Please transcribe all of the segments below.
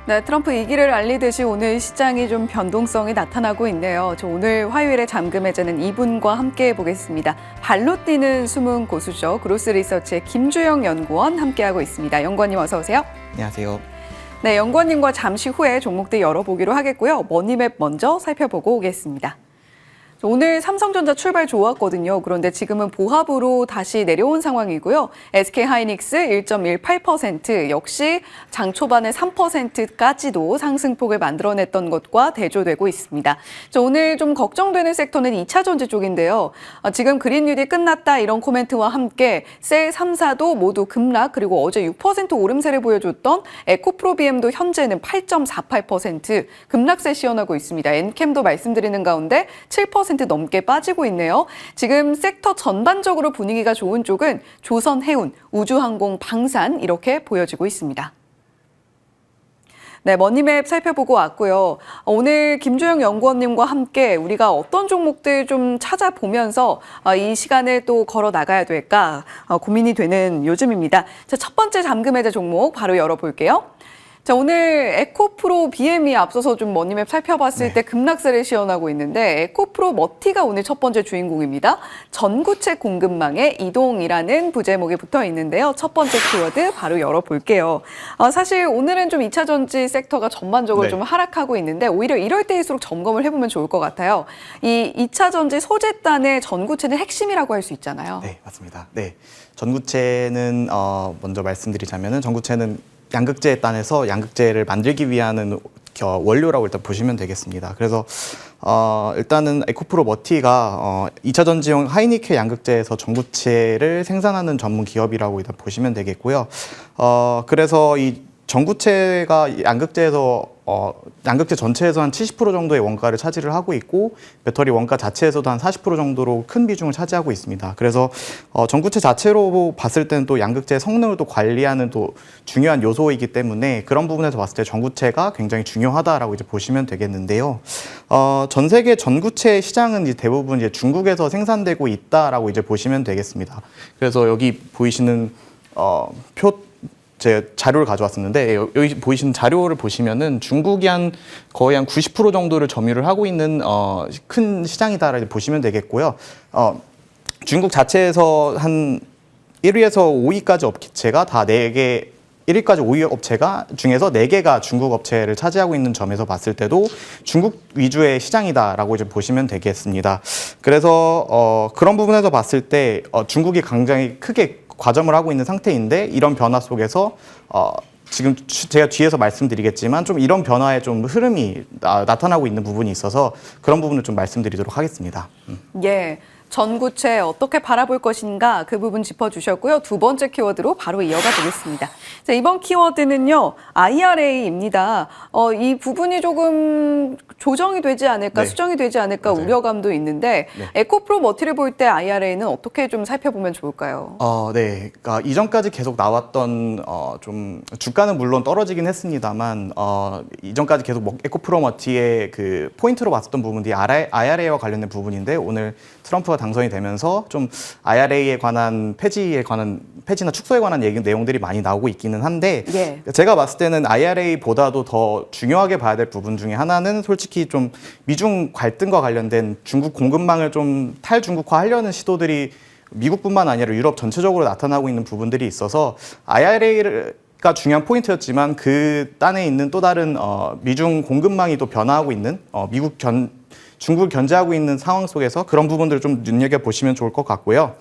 네, 트럼프 2기를 알리듯이 오늘 시장이 좀 변동성이 나타나고 있네요. 오늘 화요일에 잠금 해제는 이분과 함께 해보겠습니다. 발로 뛰는 숨은 고수죠. 그로스 리서치의 김주영 연구원 함께하고 있습니다. 연구원님 어서 오세요. 안녕하세요. 네, 연구원님과 잠시 후에 종목들 열어보기로 하겠고요. 머니맵 먼저 살펴보고 오겠습니다. 오늘 삼성전자 출발 좋았거든요. 그런데 지금은 보합으로 다시 내려온 상황이고요. SK하이닉스 1.18% 역시 장 초반에 3%까지도 상승폭을 만들어냈던 것과 대조되고 있습니다. 오늘 좀 걱정되는 섹터는 2차 전지 쪽인데요. 지금 그린뉴딜 끝났다 이런 코멘트와 함께 셀 3사도 모두 급락 그리고 어제 6% 오름세를 보여줬던 에코프로비엠도 현재는 8.48% 급락세 시현하고 있습니다. 엔캠도 말씀드리는 가운데 7% 넘게 빠지고 있네요. 지금 섹터 전반적으로 분위기가 좋은 쪽은 조선해운, 우주항공, 방산 이렇게 보여지고 있습니다. 네, 머니맵 살펴보고 왔고요. 오늘 김주영 연구원님과 함께 우리가 어떤 종목들 좀 찾아보면서 이 시간을 또 걸어 나가야 될까 고민이 되는 요즘입니다. 자, 첫 번째 잠금 해제 종목 바로 열어볼게요. 자, 오늘 에코프로 BM이 앞서서 좀 머니맵 살펴봤을 때 급락세를 시현하고 있는데 에코프로 머티가 오늘 첫 번째 주인공입니다. 전구체 공급망의 이동이라는 부제목이 붙어 있는데요. 첫 번째 키워드 바로 열어볼게요. 사실 오늘은 좀 2차 전지 섹터가 전반적으로 좀 하락하고 있는데 오히려 이럴 때일수록 점검을 해보면 좋을 것 같아요. 이 2차 전지 소재단의 전구체는 핵심이라고 할 수 있잖아요. 네, 맞습니다. 네, 전구체는 먼저 말씀드리자면은 전구체는 양극재에 단에서 양극재를 만들기 위한 원료라고 일단 보시면 되겠습니다. 그래서 일단은 에코프로 머티가 2차 전지용 하이니켈 양극재에서 전구체를 생산하는 전문 기업이라고 일단 보시면 되겠고요. 그래서 이 전구체가 양극재 전체에서 한 70% 정도의 원가를 차지를 하고 있고 배터리 원가 자체에서도 한 40% 정도로 큰 비중을 차지하고 있습니다. 그래서 전구체 자체로 봤을 때는 또 양극재 성능을 또 관리하는 또 중요한 요소이기 때문에 그런 부분에서 봤을 때 전구체가 굉장히 중요하다라고 이제 보시면 되겠는데요. 전 세계 전구체 시장은 이제 대부분 이제 중국에서 생산되고 있다라고 이제 보시면 되겠습니다. 그래서 여기 보이시는 제 자료를 가져왔었는데 여기 보이시는 자료를 보시면은 중국이 거의 한 90% 정도를 점유를 하고 있는 큰 시장이다라고 보시면 되겠고요. 중국 자체에서 한 1위에서 5위까지 업체가 다 4개 1위까지 5위 업체가 중에서 4개가 중국 업체를 차지하고 있는 점에서 봤을 때도 중국 위주의 시장이다라고 이제 보시면 되겠습니다. 그래서 그런 부분에서 봤을 때 중국이 굉장히 크게 과점을 하고 있는 상태인데 이런 변화 속에서 지금 제가 뒤에서 말씀드리겠지만 좀 이런 변화의 좀 흐름이 나타나고 있는 부분이 있어서 그런 부분을 좀 말씀드리도록 하겠습니다. 예. 전구체 어떻게 바라볼 것인가 그 부분 짚어주셨고요. 두 번째 키워드로 바로 이어가 보겠습니다. 자, 이번 키워드는요. IRA입니다. 이 부분이 조금 조정이 되지 않을까, 수정이 되지 않을까 맞아요. 우려감도 있는데 에코프로 머티를 볼 때 IRA는 어떻게 좀 살펴보면 좋을까요? 네. 그러니까 이전까지 계속 나왔던 좀 주가는 물론 떨어지긴 했습니다만 이전까지 계속 에코프로 머티의 그 포인트로 봤었던 부분이 IRA와 관련된 부분인데 오늘 트럼프가 당선이 되면서 좀 IRA에 관한 폐지나 축소에 관한 내용들이 많이 나오고 있기는 한데 제가 봤을 때는 IRA보다도 더 중요하게 봐야 될 부분 중에 하나는 솔직히 좀 미중 갈등과 관련된 중국 공급망을 좀 탈중국화하려는 시도들이 미국뿐만 아니라 유럽 전체적으로 나타나고 있는 부분들이 있어서 IRA가 중요한 포인트였지만 그 딴에 있는 또 다른 미중 공급망이 또 변화하고 있는 중국을 견제하고 있는 상황 속에서 그런 부분들을 좀 눈여겨보시면 좋을 것 같고요.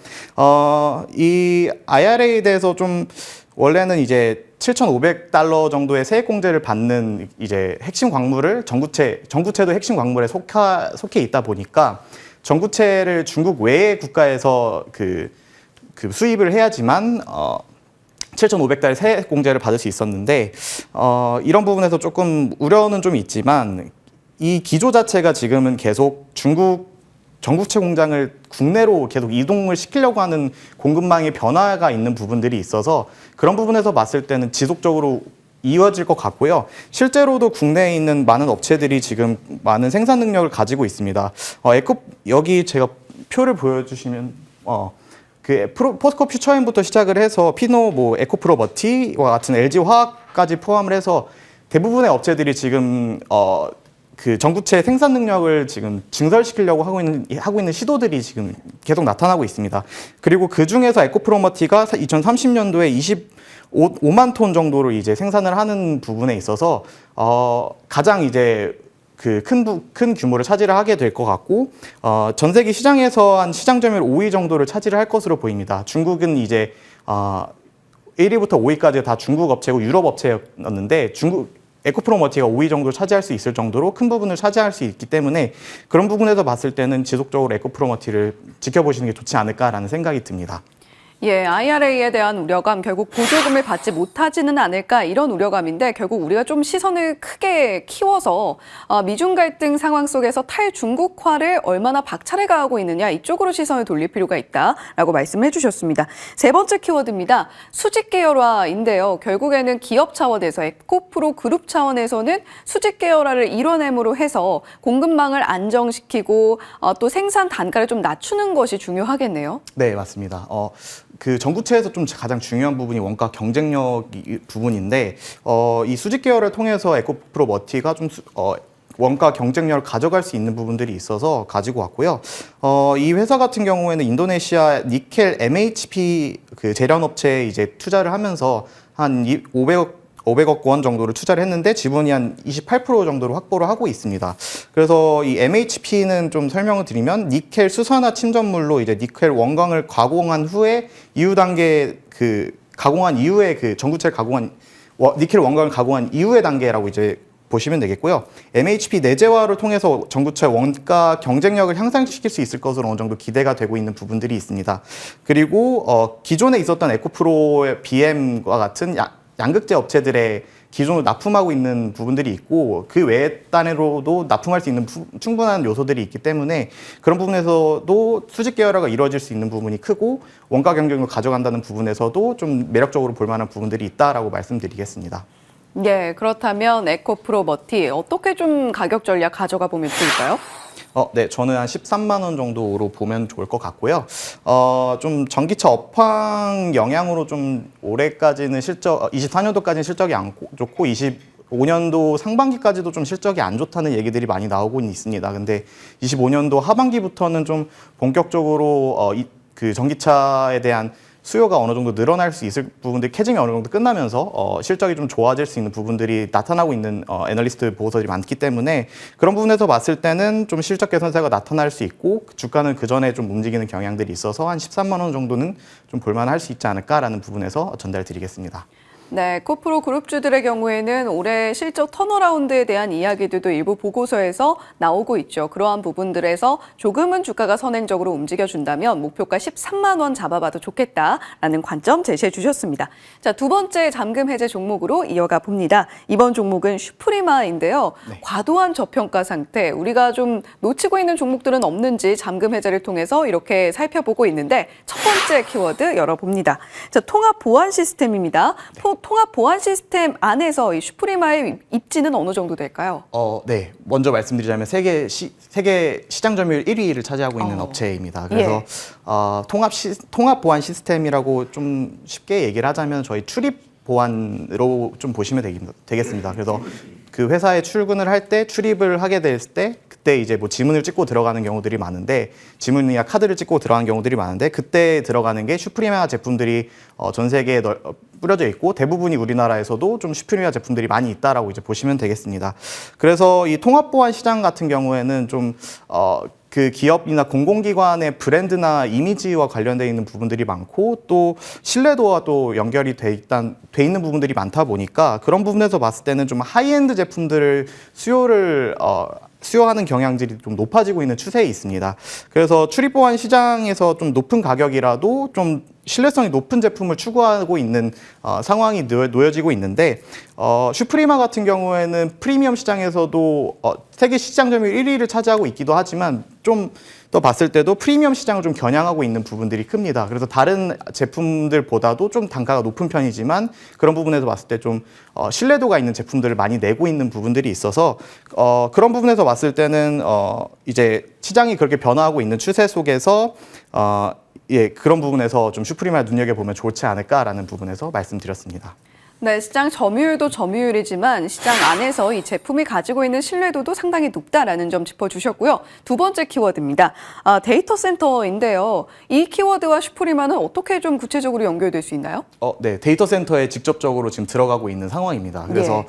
이 IRA에 대해서 좀 원래는 이제 $7,500 정도의 세액공제를 받는 이제 핵심 광물을 전구체도 핵심 광물에 속해 있다 보니까 전구체를 중국 외의 국가에서 그 수입을 해야지만 $7,500 세액공제를 받을 수 있었는데 이런 부분에서 조금 우려는 좀 있지만 이 기조 자체가 지금은 계속 전구체 공장을 국내로 계속 이동을 시키려고 하는 공급망의 변화가 있는 부분들이 있어서 그런 부분에서 봤을 때는 지속적으로 이어질 것 같고요. 실제로도 국내에 있는 많은 업체들이 지금 많은 생산 능력을 가지고 있습니다. 여기 제가 표를 보여주시면 포스코 퓨처엠부터 시작을 해서 피노, 에코프로 머티와 같은 LG 화학까지 포함을 해서 대부분의 업체들이 지금 그 전구체 생산 능력을 지금 증설시키려고 하고 있는 시도들이 지금 계속 나타나고 있습니다. 그리고 그 중에서 에코프로머티가 2030년도에 25만 톤 정도로 이제 생산을 하는 부분에 있어서 가장 이제 그 큰 규모를 차지를 하게 될 것 같고 전 세계 시장에서 한 시장 점유율 5위 정도를 차지를 할 것으로 보입니다. 중국은 이제 1위부터 5위까지 다 중국 업체고 유럽 업체였는데 에코프로머티가 5위 정도 차지할 수 있을 정도로 큰 부분을 차지할 수 있기 때문에 그런 부분에서 봤을 때는 지속적으로 에코프로머티를 지켜보시는 게 좋지 않을까라는 생각이 듭니다. 예, IRA에 대한 우려감, 결국 보조금을 받지 못하지는 않을까 이런 우려감인데 결국 우리가 좀 시선을 크게 키워서 미중 갈등 상황 속에서 탈중국화를 얼마나 박차를 가하고 있느냐 이쪽으로 시선을 돌릴 필요가 있다라고 말씀해 주셨습니다. 세 번째 키워드입니다. 수직 계열화인데요. 결국에는 기업 차원에서 에코프로 그룹 차원에서는 수직 계열화를 이뤄냄으로 해서 공급망을 안정시키고 또 생산 단가를 좀 낮추는 것이 중요하겠네요. 네, 맞습니다. 그 전구체에서 좀 가장 중요한 부분이 원가 경쟁력 부분인데 이 수직 계열을 통해서 에코프로머티가 좀 원가 경쟁력을 가져갈 수 있는 부분들이 있어서 가지고 왔고요. 이 회사 같은 경우에는 인도네시아 니켈 MHP 그 제련 업체에 이제 투자를 하면서 한 500억 원 정도를 투자를 했는데 지분이 한 28% 정도로 확보를 하고 있습니다. 그래서 이 MHP는 좀 설명을 드리면 니켈 수산화 침전물로 이제 니켈 원광을 가공한 후에 이후 단계 그 가공한 이후에 그 전구체를 가공한 니켈 원광을 가공한 이후의 단계라고 이제 보시면 되겠고요. MHP 내재화를 통해서 전구체 원가 경쟁력을 향상시킬 수 있을 것으로 어느 정도 기대가 되고 있는 부분들이 있습니다. 그리고 기존에 있었던 에코프로의 BM과 같은 양극재 업체들의 기존으로 납품하고 있는 부분들이 있고 그 외의 단위로도 납품할 수 있는 충분한 요소들이 있기 때문에 그런 부분에서도 수직 계열화가 이루어질 수 있는 부분이 크고 원가 경쟁력을 가져간다는 부분에서도 좀 매력적으로 볼 만한 부분들이 있다라고 말씀드리겠습니다. 네, 그렇다면 에코프로머티 어떻게 좀 가격 전략 가져가 보면 좋을까요? 네, 저는 한 13만 원 정도로 보면 좋을 것 같고요. 좀 전기차 업황 영향으로 좀 올해까지는 24년도까지는 실적이 안 좋고 25년도 상반기까지도 좀 실적이 안 좋다는 얘기들이 많이 나오고 있습니다. 근데 25년도 하반기부터는 좀 본격적으로 그 전기차에 대한 수요가 어느 정도 늘어날 수 있을 부분들 캐징이 어느 정도 끝나면서 실적이 좀 좋아질 수 있는 부분들이 나타나고 있는 애널리스트 보고서들이 많기 때문에 그런 부분에서 봤을 때는 좀 실적 개선세가 나타날 수 있고 주가는 그 전에 좀 움직이는 경향들이 있어서 한 13만 원 정도는 좀 볼만할 수 있지 않을까라는 부분에서 전달드리겠습니다. 네, 에코프로 그룹주들의 경우에는 올해 실적 턴어라운드에 대한 이야기들도 일부 보고서에서 나오고 있죠. 그러한 부분들에서 조금은 주가가 선행적으로 움직여준다면 목표가 13만 원 잡아봐도 좋겠다라는 관점 제시해 주셨습니다. 자, 두 번째 잠금 해제 종목으로 이어가 봅니다. 이번 종목은 슈프리마인데요. 네. 과도한 저평가 상태, 우리가 좀 놓치고 있는 종목들은 없는지 잠금 해제를 통해서 이렇게 살펴보고 있는데 첫 번째 키워드 열어봅니다. 자, 통합 보안 시스템입니다. 통합 보안 시스템 안에서 이 슈프리마의 입지는 어느 정도 될까요? 네. 먼저 말씀드리자면 세계 시장 점유율 1위를 차지하고 있는 업체입니다. 그래서 통합 보안 시스템이라고 좀 쉽게 얘기를 하자면 저희 출입 보안으로 좀 보시면 되겠습니다. 그래서 그 회사에 출근을 할 때 출입을 하게 될 때 그때 이제 뭐 지문을 찍고 들어가는 경우들이 많은데 지문이나 카드를 찍고 들어가는 경우들이 많은데 그때 들어가는 게 슈프리마 제품들이 전 세계에 뿌려져 있고 대부분이 우리나라에서도 좀 슈프리마 제품들이 많이 있다라고 이제 보시면 되겠습니다. 그래서 이 통합 보안 시장 같은 경우에는 좀 그 기업이나 공공기관의 브랜드나 이미지와 관련되어 있는 부분들이 많고 또 신뢰도와 또 연결이 돼 있는 부분들이 많다 보니까 그런 부분에서 봤을 때는 좀 하이엔드 제품들을 수요하는 경향들이 좀 높아지고 있는 추세에 있습니다. 그래서 출입보안 시장에서 좀 높은 가격이라도 좀 신뢰성이 높은 제품을 추구하고 있는 상황이 놓여지고 있는데 슈프리마 같은 경우에는 프리미엄 시장에서도 세계 시장 점유율 1위를 차지하고 있기도 하지만 좀 더 봤을 때도 프리미엄 시장을 좀 겨냥하고 있는 부분들이 큽니다. 그래서 다른 제품들보다도 좀 단가가 높은 편이지만 그런 부분에서 봤을 때 좀 신뢰도가 있는 제품들을 많이 내고 있는 부분들이 있어서 그런 부분에서 봤을 때는 이제 시장이 그렇게 변화하고 있는 추세 속에서 그런 부분에서 좀 슈프리마를 눈여겨보면 좋지 않을까라는 부분에서 말씀드렸습니다. 네, 시장 점유율도 점유율이지만 시장 안에서 이 제품이 가지고 있는 신뢰도도 상당히 높다라는 점 짚어주셨고요. 두 번째 키워드입니다. 데이터 센터인데요. 이 키워드와 슈프리마는 어떻게 좀 구체적으로 연결될 수 있나요? 네, 데이터 센터에 직접적으로 지금 들어가고 있는 상황입니다. 그래서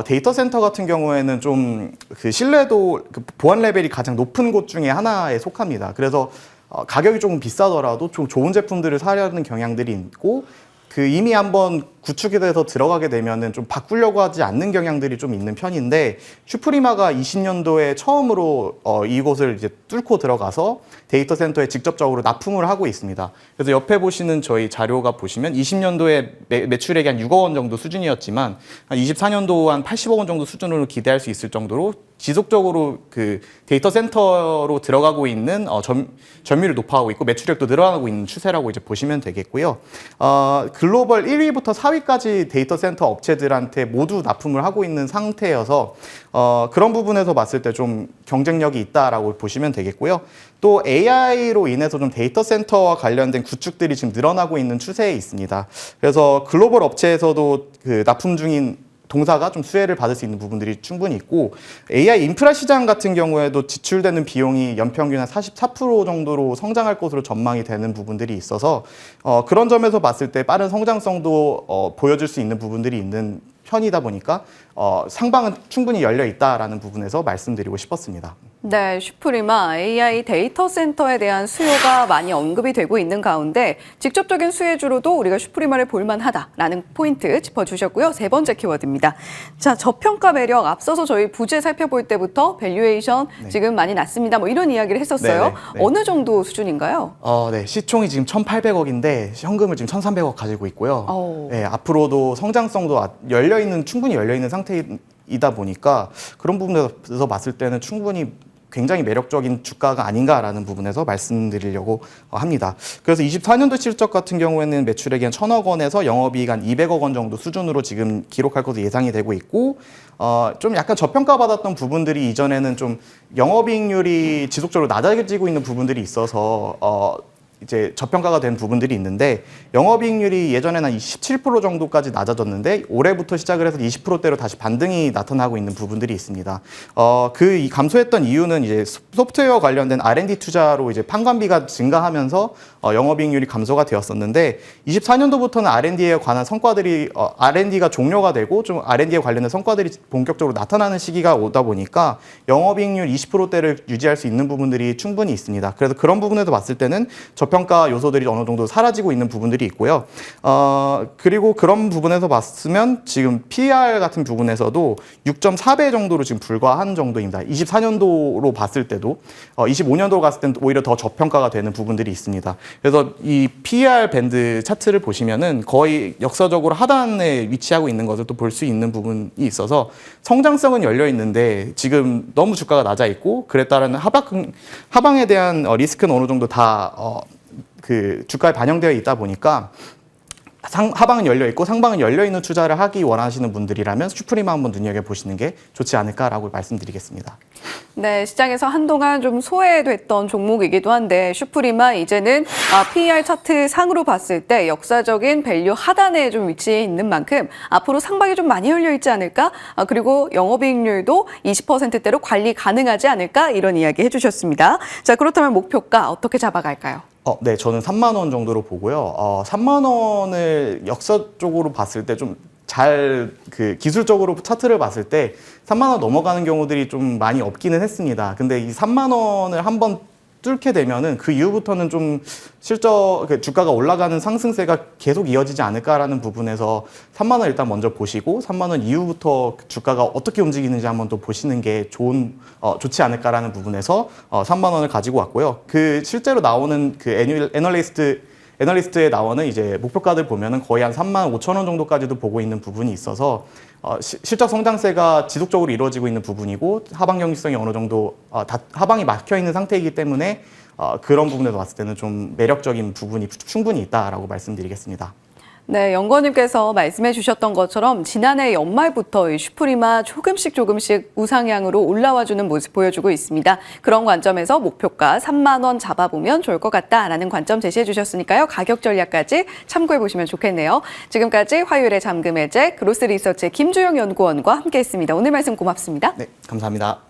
데이터 센터 같은 경우에는 좀 그 신뢰도, 그 보안 레벨이 가장 높은 곳 중에 하나에 속합니다. 그래서 가격이 조금 비싸더라도 좀 좋은 제품들을 사려는 경향들이 있고, 그 이미 한번 구축이 돼서 들어가게 되면은 좀 바꾸려고 하지 않는 경향들이 좀 있는 편인데, 슈프리마가 20년도에 처음으로 이곳을 이제 뚫고 들어가서 데이터 센터에 직접적으로 납품을 하고 있습니다. 그래서 옆에 보시는 저희 자료가 보시면 20년도에 매출액이 한 6억 원 정도 수준이었지만, 한 24년도 한 80억 원 정도 수준으로 기대할 수 있을 정도로 지속적으로 그 데이터 센터로 들어가고 있는 점유율을 높아가고 있고 매출액도 늘어나고 있는 추세라고 이제 보시면 되겠고요. 글로벌 1위부터 4위까지 데이터 센터 업체들한테 모두 납품을 하고 있는 상태여서 그런 부분에서 봤을 때 좀 경쟁력이 있다라고 보시면 되겠고요. 또 AI로 인해서 좀 데이터 센터와 관련된 구축들이 지금 늘어나고 있는 추세에 있습니다. 그래서 글로벌 업체에서도 그 납품 중인 동사가 좀 수혜를 받을 수 있는 부분들이 충분히 있고, AI 인프라 시장 같은 경우에도 지출되는 비용이 연평균 한 44% 정도로 성장할 것으로 전망이 되는 부분들이 있어서 그런 점에서 봤을 때 빠른 성장성도 보여줄 수 있는 부분들이 있는 편이다 보니까 상방은 충분히 열려 있다라는 부분에서 말씀드리고 싶었습니다. 네, 슈프리마 AI 데이터 센터에 대한 수요가 많이 언급이 되고 있는 가운데 직접적인 수혜주로도 우리가 슈프리마를 볼만하다라는 포인트 짚어주셨고요. 세 번째 키워드입니다. 자, 저평가 매력 앞서서 저희 부재 살펴볼 때부터 밸류에이션 지금 많이 낮습니다. 뭐 이런 이야기를 했었어요. 네. 어느 정도 수준인가요? 네, 시총이 지금 1,800억인데 현금을 지금 1,300억 가지고 있고요. 네, 앞으로도 성장성도 충분히 열려 있는 상태이다 보니까 그런 부분에서 봤을 때는 충분히 굉장히 매력적인 주가가 아닌가라는 부분에서 말씀드리려고 합니다. 그래서 24년도 실적 같은 경우에는 매출액이 한 1,000억 원에서 영업이익 한 200억 원 정도 수준으로 지금 기록할 것으로 예상이 되고 있고, 좀 약간 저평가받았던 부분들이 이전에는 좀 영업이익률이 지속적으로 낮아지고 있는 부분들이 있어서 이제 저평가가 된 부분들이 있는데, 영업이익률이 예전에는 한 17% 정도까지 낮아졌는데 올해부터 시작을 해서 20%대로 다시 반등이 나타나고 있는 부분들이 있습니다. 이 감소했던 이유는 이제 소프트웨어 관련된 R&D 투자로 이제 판관비가 증가하면서 영업이익률이 감소가 되었었는데, 24년도부터는 R&D에 관한 성과들이 R&D가 종료가 되고 좀 R&D에 관련된 성과들이 본격적으로 나타나는 시기가 오다 보니까 영업이익률 20%대를 유지할 수 있는 부분들이 충분히 있습니다. 그래서 그런 부분에서 봤을 때는 저평가 요소들이 어느 정도 사라지고 있는 부분들이 있고요. 그리고 그런 부분에서 봤으면 지금 PER 같은 부분에서도 6.4배 정도로 지금 불과한 정도입니다. 24년도로 봤을 때도 25년도로 갔을 때는 오히려 더 저평가가 되는 부분들이 있습니다. 그래서 이 PER 밴드 차트를 보시면은 거의 역사적으로 하단에 위치하고 있는 것을 또 볼 수 있는 부분이 있어서 성장성은 열려 있는데 지금 너무 주가가 낮아 있고, 그에 따른 하방에 대한 리스크는 어느 정도 다 그 주가에 반영되어 있다 보니까 하방은 열려 있고 상방은 열려 있는 투자를 하기 원하시는 분들이라면 슈프리마 한번 눈여겨보시는 게 좋지 않을까라고 말씀드리겠습니다. 네, 시장에서 한동안 좀 소외됐던 종목이기도 한데 슈프리마 이제는 PER 차트 상으로 봤을 때 역사적인 밸류 하단에 좀 위치해 있는 만큼 앞으로 상방이 좀 많이 열려 있지 않을까? 그리고 영업이익률도 20%대로 관리 가능하지 않을까? 이런 이야기 해주셨습니다. 자, 그렇다면 목표가 어떻게 잡아갈까요? 네, 저는 3만 원 정도로 보고요. 3만 원을 역사적으로 봤을 때 좀 그 기술적으로 차트를 봤을 때 3만 원 넘어가는 경우들이 좀 많이 없기는 했습니다. 근데 이 3만 원을 한번 뚫게 되면은 그 이후부터는 좀 주가가 올라가는 상승세가 계속 이어지지 않을까라는 부분에서 3만 원 일단 먼저 보시고 3만 원 이후부터 주가가 어떻게 움직이는지 한번 또 보시는 게 좋지 않을까라는 부분에서 3만 원을 가지고 왔고요. 그 실제로 나오는 그 애널리스트에 나오는 이제 목표가들 보면은 거의 한 3만 5천 원 정도까지도 보고 있는 부분이 있어서 실적 성장세가 지속적으로 이루어지고 있는 부분이고 하방 경직성이 어느 정도 하방이 막혀 있는 상태이기 때문에 그런 부분에서 봤을 때는 좀 매력적인 부분이 충분히 있다라고 말씀드리겠습니다. 네, 연구원님께서 말씀해 주셨던 것처럼 지난해 연말부터 이 슈프리마 조금씩 우상향으로 올라와주는 모습 보여주고 있습니다. 그런 관점에서 목표가 3만 원 잡아보면 좋을 것 같다라는 관점 제시해 주셨으니까요. 가격 전략까지 참고해 보시면 좋겠네요. 지금까지 화요일의 잠금 해제 그로스 리서치의 김주영 연구원과 함께했습니다. 오늘 말씀 고맙습니다. 네, 감사합니다.